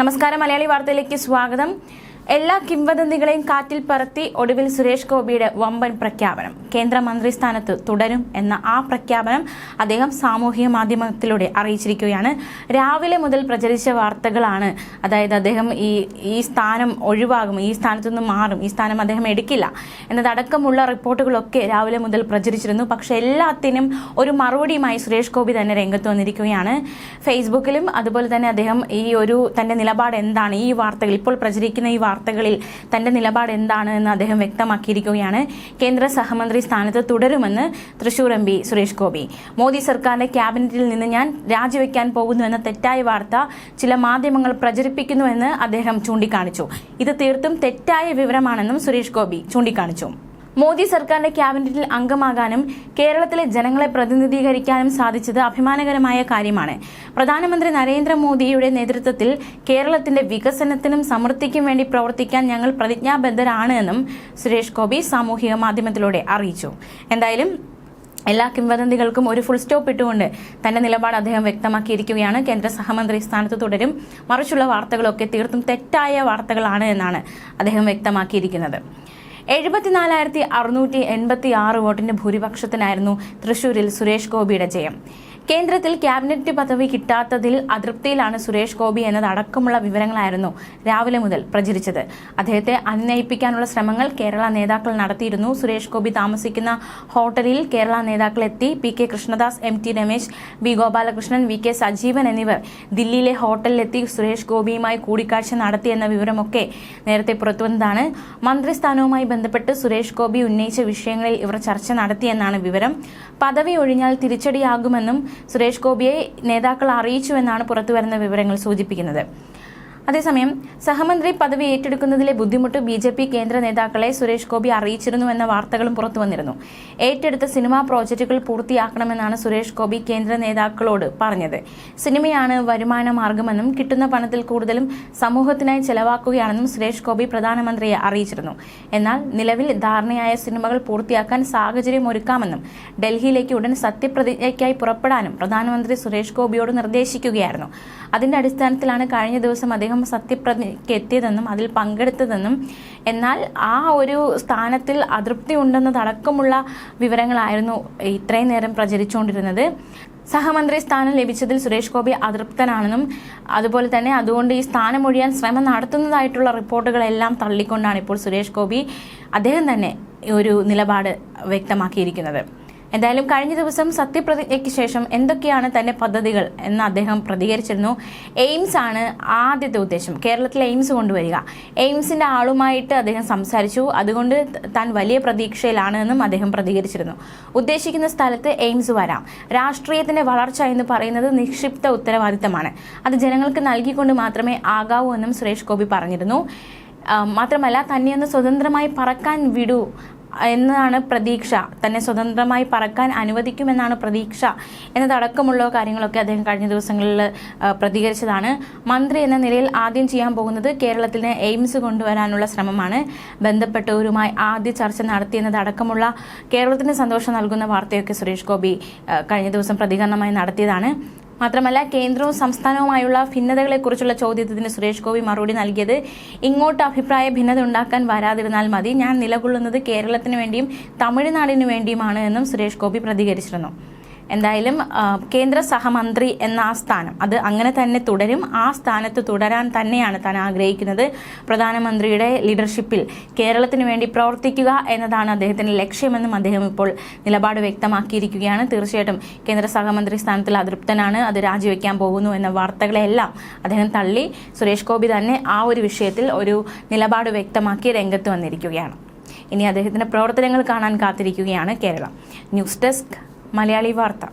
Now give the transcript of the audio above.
നമസ്കാരം, മലയാളി വാർത്തയിലേക്ക് സ്വാഗതം. എല്ലാ കിംവദന്തികളെയും കാറ്റിൽ പറത്തി ഒടുവിൽ സുരേഷ് ഗോപിയുടെ വമ്പൻ പ്രഖ്യാപനം. കേന്ദ്രമന്ത്രി സ്ഥാനത്ത് തുടരും എന്ന ആ പ്രഖ്യാപനം അദ്ദേഹം സാമൂഹിക മാധ്യമത്തിലൂടെ അറിയിച്ചിരിക്കുകയാണ്. രാവിലെ മുതൽ പ്രചരിച്ച വാർത്തകളാണ്, അതായത് അദ്ദേഹം ഈ സ്ഥാനം ഒഴിവാകും, ഈ സ്ഥാനത്തു നിന്ന് മാറും, ഈ സ്ഥാനം അദ്ദേഹം എടുക്കില്ല എന്നതടക്കമുള്ള റിപ്പോർട്ടുകളൊക്കെ രാവിലെ മുതൽ പ്രചരിച്ചിരുന്നു. പക്ഷെ എല്ലാത്തിനും ഒരു മറുപടിയുമായി സുരേഷ് ഗോപി തന്നെ രംഗത്ത് വന്നിരിക്കുകയാണ്. ഫേസ്ബുക്കിലും അതുപോലെ തന്നെ അദ്ദേഹം തന്റെ നിലപാട് എന്താണ്, ഈ വാർത്തകൾ ഇപ്പോൾ പ്രചരിക്കുന്ന ഈ വാർത്തകളിൽ തന്റെ നിലപാട് എന്താണ് എന്ന് അദ്ദേഹം വ്യക്തമാക്കിയിരിക്കുകയാണ്. കേന്ദ്ര സഹമന്ത്രി സ്ഥാനത്ത് തുടരുമെന്ന് തൃശൂർ MP സുരേഷ് ഗോപി. മോദി സർക്കാരിന്റെ ക്യാബിനറ്റിൽ നിന്ന് ഞാൻ രാജിവെക്കാൻ പോകുന്നു എന്ന തെറ്റായ വാർത്ത ചില മാധ്യമങ്ങൾ പ്രചരിപ്പിക്കുന്നുവെന്ന് അദ്ദേഹം ചൂണ്ടിക്കാണിച്ചു. ഇത് തീർത്തും തെറ്റായ വിവരമാണെന്നും സുരേഷ് ഗോപി ചൂണ്ടിക്കാണിച്ചു. മോദി സർക്കാരിന്റെ ക്യാബിനറ്റിൽ അംഗമാകാനും കേരളത്തിലെ ജനങ്ങളെ പ്രതിനിധീകരിക്കാനും സാധിച്ചത് അഭിമാനകരമായ കാര്യമാണ്. പ്രധാനമന്ത്രി നരേന്ദ്രമോദിയുടെ നേതൃത്വത്തിൽ കേരളത്തിന്റെ വികസനത്തിനും സമൃദ്ധിക്കും വേണ്ടി പ്രവർത്തിക്കാൻ ഞങ്ങൾ പ്രതിജ്ഞാബദ്ധരാണ് എന്നും സുരേഷ് ഗോപി സാമൂഹിക മാധ്യമത്തിലൂടെ അറിയിച്ചു. എന്തായാലും എല്ലാ കിംവദന്തികൾക്കും ഒരു ഫുൾ സ്റ്റോപ്പ് ഇട്ടുകൊണ്ട് തന്റെ നിലപാട് അദ്ദേഹം വ്യക്തമാക്കിയിരിക്കുകയാണ്. കേന്ദ്ര സഹമന്ത്രി സ്ഥാനത്ത് തുടരും, മറിച്ചുള്ള വാർത്തകളൊക്കെ തീർത്തും തെറ്റായ വാർത്തകളാണ് എന്നാണ് അദ്ദേഹം വ്യക്തമാക്കിയിരിക്കുന്നത്. 74,686 വോട്ടിന്റെ ഭൂരിപക്ഷത്തിനായിരുന്നു തൃശൂരിൽ സുരേഷ് ഗോപിയുടെ ജയം. കേന്ദ്രത്തിൽ ക്യാബിനറ്റ് പദവി കിട്ടാത്തതിൽ അതൃപ്തിയിലാണ് സുരേഷ് ഗോപി എന്നതടക്കമുള്ള വിവരങ്ങളായിരുന്നു രാവിലെ മുതൽ പ്രചരിച്ചത്. അദ്ദേഹത്തെ അനുനയിപ്പിക്കാനുള്ള ശ്രമങ്ങൾ കേരള നേതാക്കൾ നടത്തിയിരുന്നു. സുരേഷ് ഗോപി താമസിക്കുന്ന ഹോട്ടലിൽ കേരള നേതാക്കൾ എത്തി. PK Krishnadas, MT Ramesh, B Gopalakrishnan, VK Sajeevan എന്നിവർ ദില്ലിയിലെ ഹോട്ടലിലെത്തി സുരേഷ് ഗോപിയുമായി കൂടിക്കാഴ്ച നടത്തിയെന്ന വിവരമൊക്കെ നേരത്തെ പുറത്തുവന്നതാണ്. മന്ത്രിസ്ഥാനവുമായി ബന്ധപ്പെട്ട് സുരേഷ് ഗോപി ഉന്നയിച്ച വിഷയങ്ങളിൽ ഇവർ ചർച്ച നടത്തിയെന്നാണ് വിവരം. പദവി ഒഴിഞ്ഞാൽ തിരിച്ചടിയാകുമെന്നും സുരേഷ് ഗോപിയെ നേതാക്കൾ അറിയിച്ചുവെന്നാണ് പുറത്തുവരുന്ന വിവരങ്ങൾ സൂചിപ്പിക്കുന്നത്. അതേസമയം സഹമന്ത്രി പദവി ഏറ്റെടുക്കുന്നതിലെ ബുദ്ധിമുട്ട് BJP കേന്ദ്ര നേതാക്കളെ സുരേഷ് ഗോപി അറിയിച്ചിരുന്നുവെന്ന വാർത്തകളും പുറത്തു വന്നിരുന്നു. ഏറ്റെടുത്ത സിനിമാ പ്രോജക്റ്റുകൾ പൂർത്തിയാക്കണമെന്നാണ് സുരേഷ് ഗോപി കേന്ദ്ര നേതാക്കളോട് പറഞ്ഞത്. സിനിമയാണ് വരുമാന മാർഗമെന്നും കിട്ടുന്ന പണത്തിൽ കൂടുതലും സമൂഹത്തിനായി ചെലവാക്കുകയാണെന്നും സുരേഷ് ഗോപി പ്രധാനമന്ത്രിയെ അറിയിച്ചിരുന്നു. എന്നാൽ നിലവിൽ ധാരണയായ സിനിമകൾ പൂർത്തിയാക്കാൻ സാഹചര്യം ഒരുക്കാമെന്നും ഡൽഹിയിലേക്ക് ഉടൻ സത്യപ്രതിജ്ഞയ്ക്കായി പുറപ്പെടാനും പ്രധാനമന്ത്രി സുരേഷ് ഗോപിയോട് നിർദ്ദേശിക്കുകയായിരുന്നു. അതിന്റെ അടിസ്ഥാനത്തിലാണ് കഴിഞ്ഞ ദിവസം അദ്ദേഹം സത്യപ്രതിജ്ഞയ്ക്ക് എത്തിയതെന്നും അതിൽ പങ്കെടുത്തതെന്നും എന്നാൽ ആ ഒരു സ്ഥാനത്തിൽ അതൃപ്തി ഉണ്ടെന്നതടക്കമുള്ള വിവരങ്ങളായിരുന്നു ഇത്രയും നേരം പ്രചരിച്ചുകൊണ്ടിരുന്നത്. സഹമന്ത്രി സ്ഥാനം ലഭിച്ചതിൽ സുരേഷ് ഗോപി അതൃപ്തനാണെന്നും അതുപോലെ തന്നെ അതുകൊണ്ട് ഈ സ്ഥാനം ഒഴിയാൻ ശ്രമം നടത്തുന്നതായിട്ടുള്ള റിപ്പോർട്ടുകളെല്ലാം തള്ളിക്കൊണ്ടാണ് ഇപ്പോൾ സുരേഷ് ഗോപി അദ്ദേഹം തന്നെ ഒരു നിലപാട് വ്യക്തമാക്കിയിരിക്കുന്നത്. എന്തായാലും കഴിഞ്ഞ ദിവസം സത്യപ്രതിജ്ഞയ്ക്ക് ശേഷം എന്തൊക്കെയാണ് തന്റെ പദ്ധതികൾ എന്ന് അദ്ദേഹം പ്രതികരിച്ചിരുന്നു. എയിംസ് ആണ് ആദ്യത്തെ ഉദ്ദേശം, കേരളത്തിലെ എയിംസ് കൊണ്ടുവരിക. എയിംസിന്റെ ആളുമായിട്ട് അദ്ദേഹം സംസാരിച്ചു, അതുകൊണ്ട് താൻ വലിയ പ്രതീക്ഷയിലാണ് എന്നും അദ്ദേഹം പ്രതികരിച്ചിരുന്നു. ഉദ്ദേശിക്കുന്ന സ്ഥലത്ത് എയിംസ് വരാം. രാഷ്ട്രീയത്തിന്റെ വളർച്ച എന്ന് പറയുന്നത് നിക്ഷിപ്ത ഉത്തരവാദിത്തമാണ്, അത് ജനങ്ങൾക്ക് നൽകിക്കൊണ്ട് മാത്രമേ ആകാവൂ എന്നും സുരേഷ് ഗോപി പറഞ്ഞിരുന്നു. മാത്രമല്ല തന്നെ ഒന്ന് സ്വതന്ത്രമായി പറക്കാൻ വിടൂ എന്നാണ് പ്രതീക്ഷ, തന്നെ സ്വതന്ത്രമായി പറക്കാൻ അനുവദിക്കുമെന്നാണ് പ്രതീക്ഷ എന്നതടക്കമുള്ള കാര്യങ്ങളൊക്കെ അദ്ദേഹം കഴിഞ്ഞ ദിവസങ്ങളിൽ പ്രതികരിച്ചതാണ്. മന്ത്രി എന്ന നിലയിൽ ആദ്യം ചെയ്യാൻ പോകുന്നത് കേരളത്തിന് എയിംസ് കൊണ്ടുവരാനുള്ള ശ്രമമാണ്. ബന്ധപ്പെട്ടവരുമായി ആദ്യ ചർച്ച നടത്തിയെന്നതടക്കമുള്ള കേരളത്തിന് സന്തോഷം നൽകുന്ന വാർത്തയൊക്കെ സുരേഷ് ഗോപി കഴിഞ്ഞ ദിവസം പ്രതികരണമായി നടത്തിയതാണ്. മാത്രമല്ല കേന്ദ്രവും സംസ്ഥാനവുമായുള്ള ഭിന്നതകളെക്കുറിച്ചുള്ള ചോദ്യത്തിന് സുരേഷ് ഗോപി മറുപടി നൽകിയത് ഇങ്ങോട്ട് അഭിപ്രായ ഭിന്നത ഉണ്ടാക്കാൻ വരാതിരുന്നാൽ മതി, ഞാൻ നിലകൊള്ളുന്നത് കേരളത്തിന് വേണ്ടിയും തമിഴ്നാടിന് വേണ്ടിയുമാണ് എന്നും സുരേഷ് ഗോപി പ്രതികരിച്ചിരുന്നു. എന്തായാലും കേന്ദ്ര സഹമന്ത്രി എന്ന ആ സ്ഥാനം അത് അങ്ങനെ തന്നെ തുടരും. ആ സ്ഥാനത്ത് തുടരാൻ തന്നെയാണ് താൻ ആഗ്രഹിക്കുന്നത്. പ്രധാനമന്ത്രിയുടെ ലീഡർഷിപ്പിൽ കേരളത്തിന് വേണ്ടി പ്രവർത്തിക്കുക എന്നതാണ് അദ്ദേഹത്തിന്റെ ലക്ഷ്യമെന്നും അദ്ദേഹം ഇപ്പോൾ നിലപാട് വ്യക്തമാക്കിയിരിക്കുകയാണ്. തീർച്ചയായിട്ടും കേന്ദ്ര സഹമന്ത്രി സ്ഥാനത്തിൽ അതൃപ്തനാണ്, അത് രാജിവെക്കാൻ പോകുന്നു എന്ന വാർത്തകളെല്ലാം അദ്ദേഹം തള്ളി സുരേഷ് ഗോപി തന്നെ ആ ഒരു വിഷയത്തിൽ ഒരു നിലപാട് വ്യക്തമാക്കി രംഗത്ത് വന്നിരിക്കുകയാണ്. ഇനി അദ്ദേഹത്തിന്റെ പ്രവർത്തനങ്ങൾ കാണാൻ കാത്തിരിക്കുകയാണ് കേരളം. ന്യൂസ് ഡെസ്ക് മലയാളി വാർത്ത.